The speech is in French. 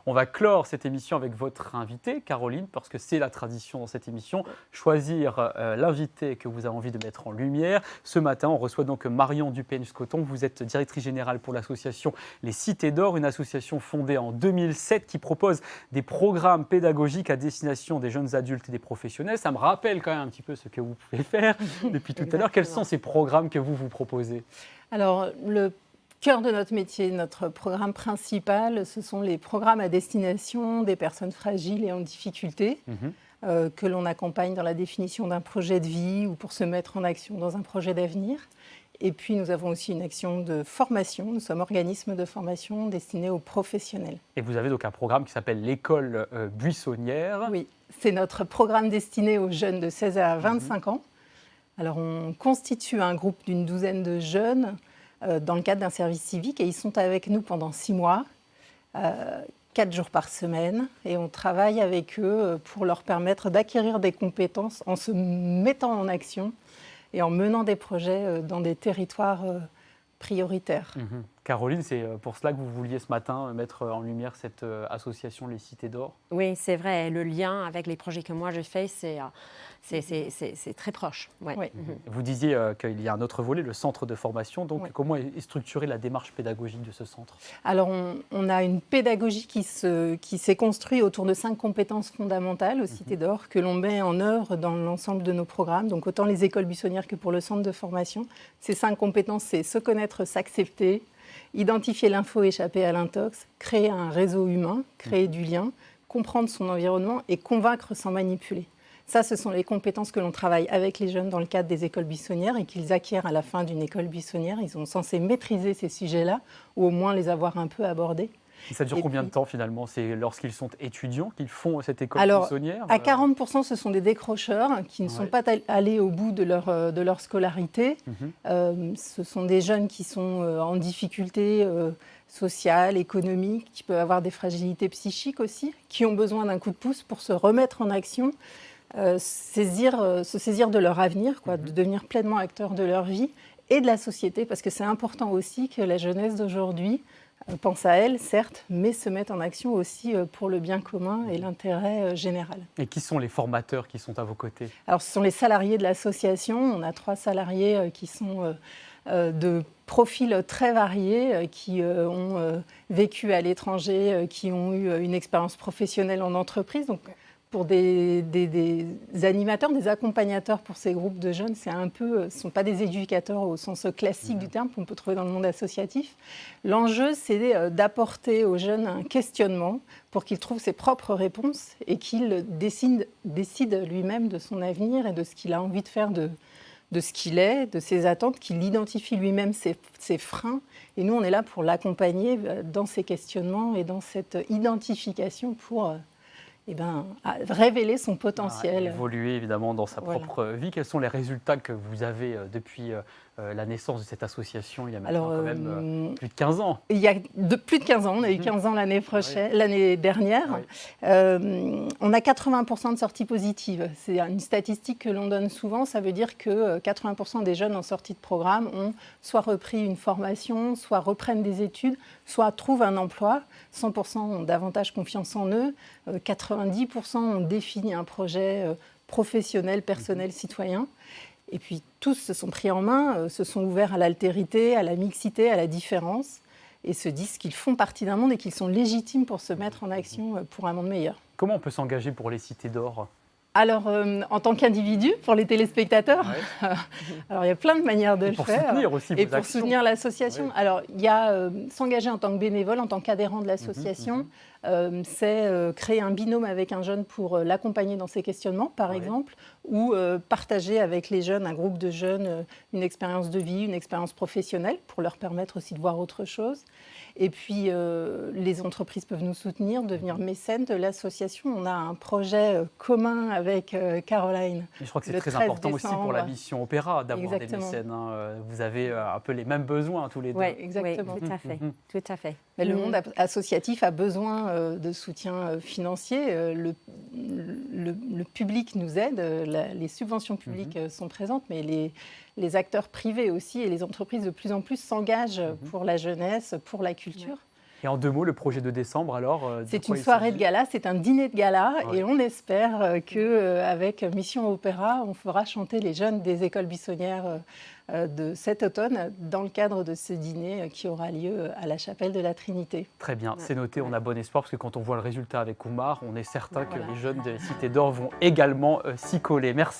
On va clore cette émission avec votre invité, Caroline, parce que c'est la tradition dans cette émission, choisir l'invité que vous avez envie de mettre en lumière. Ce matin, on reçoit donc Marion Dupain-Scoton. Vous êtes directrice générale pour l'association Les Cités d'Or, une association fondée en 2007 qui propose des programmes pédagogiques à destination des jeunes adultes et des professionnels. Ça me rappelle quand même un petit peu ce que vous pouvez faire depuis tout à l'heure. Quels sont ces programmes que vous proposez ? Alors, le cœur de notre métier, notre programme principal, ce sont les programmes à destination des personnes fragiles et en difficulté, que l'on accompagne dans la définition d'un projet de vie ou pour se mettre en action dans un projet d'avenir. Et puis, nous avons aussi une action de formation. Nous sommes organisme de formation destiné aux professionnels. Et vous avez donc un programme qui s'appelle l'école buissonnière. Oui, c'est notre programme destiné aux jeunes de 16 à 25 ans. Alors, on constitue un groupe d'une douzaine de jeunes dans le cadre d'un service civique et ils sont avec nous pendant 6 mois, 4 jours par semaine. Et on travaille avec eux pour leur permettre d'acquérir des compétences en se mettant en action et en menant des projets dans des territoires prioritaires. Caroline, c'est pour cela que vous vouliez ce matin mettre en lumière cette association Les Cités d'Or. Oui, c'est vrai. Le lien avec les projets que moi je fais, c'est très proche. Ouais. Oui. Vous disiez qu'il y a un autre volet, le centre de formation. Donc, comment est structurée la démarche pédagogique de ce centre ? Alors, on a une pédagogie qui s'est construite autour de 5 compétences fondamentales aux Cités d'Or que l'on met en œuvre dans l'ensemble de nos programmes. Donc, autant les écoles buissonnières que pour le centre de formation. Ces 5 compétences, c'est se connaître, s'accepter, identifier l'info échappée à l'intox, créer un réseau humain, créer du lien, comprendre son environnement et convaincre sans manipuler. Ça, ce sont les compétences que l'on travaille avec les jeunes dans le cadre des écoles buissonnières et qu'ils acquièrent à la fin d'une école buissonnière. Ils sont censés maîtriser ces sujets-là ou au moins les avoir un peu abordés. Et ça dure combien de temps finalement ? C'est lorsqu'ils sont étudiants qu'ils font cette école buissonnière ? À 40%, ce sont des décrocheurs qui ne sont pas allés au bout de leur scolarité. Ce sont des jeunes qui sont en difficulté sociale, économique, qui peuvent avoir des fragilités psychiques aussi, qui ont besoin d'un coup de pouce pour se remettre en action, se saisir de leur avenir, de devenir pleinement acteurs de leur vie et de la société, parce que c'est important aussi que la jeunesse d'aujourd'hui pense à elle, certes, mais se mette en action aussi pour le bien commun et l'intérêt général. Et qui sont les formateurs qui sont à vos côtés ? Alors, ce sont les salariés de l'association. On a 3 salariés qui sont de profils très variés, qui ont vécu à l'étranger, qui ont eu une expérience professionnelle en entreprise. Donc, pour des animateurs, des accompagnateurs pour ces groupes de jeunes, ce ne sont pas des éducateurs au sens classique du terme qu'on peut trouver dans le monde associatif. L'enjeu, c'est d'apporter aux jeunes un questionnement pour qu'il trouve ses propres réponses et qu'il décide lui-même de son avenir et de ce qu'il a envie de faire de ce qu'il est, de ses attentes, qu'il identifie lui-même ses freins. Et nous, on est là pour l'accompagner dans ces questionnements et dans cette identification pour révéler son potentiel. Évoluer évidemment dans sa propre vie. Quels sont les résultats que vous avez depuis la naissance de cette association il y a maintenant quand même plus de 15 ans? Il y a plus de 15 ans, on a eu 15 ans l'année dernière. On a 80% de sorties positives. C'est une statistique que l'on donne souvent. Ça veut dire que 80% des jeunes en sortie de programme ont soit repris une formation, soit reprennent des études, soit trouvent un emploi. 100% ont davantage confiance en eux. 90% ont défini un projet professionnel, personnel, citoyen. Et puis tous se sont pris en main, se sont ouverts à l'altérité, à la mixité, à la différence, et se disent qu'ils font partie d'un monde et qu'ils sont légitimes pour se mettre en action pour un monde meilleur. Comment on peut s'engager pour les Cités d'Or ? Alors, en tant qu'individu, pour les téléspectateurs, alors il y a plein de manières de le faire. Pour soutenir aussi vos actions. Pour soutenir l'association. Oui. Alors, il y a s'engager en tant que bénévole, en tant qu'adhérent de l'association. C'est créer un binôme avec un jeune pour l'accompagner dans ses questionnements, par exemple, ou partager avec les jeunes, un groupe de jeunes, une expérience de vie, une expérience professionnelle, pour leur permettre aussi de voir autre chose. Et puis, les entreprises peuvent nous soutenir, devenir mécènes de l'association. On a un projet commun avec Caroline. Mais je crois que c'est très important aussi pour la mission Opéra d'avoir des mécènes. Vous avez un peu les mêmes besoins tous les deux. Oui, exactement. Oui, tout à fait. Tout à fait. Mais le monde associatif a besoin de soutien financier. Le public nous aide, les subventions publiques sont présentes, mais les acteurs privés aussi et les entreprises de plus en plus s'engagent pour la jeunesse, pour la culture. Et en 2 mots, le projet de décembre, alors C'est une soirée de gala, c'est un dîner de gala, Ouais. et on espère qu'avec Mission Opéra, on fera chanter les jeunes des écoles buissonnières de cet automne dans le cadre de ce dîner qui aura lieu à la chapelle de la Trinité. Très bien, Ouais. c'est noté, on a bon espoir, parce que quand on voit le résultat avec Oumar, on est certain que Voilà. les jeunes des Cités d'Or vont également s'y coller. Merci.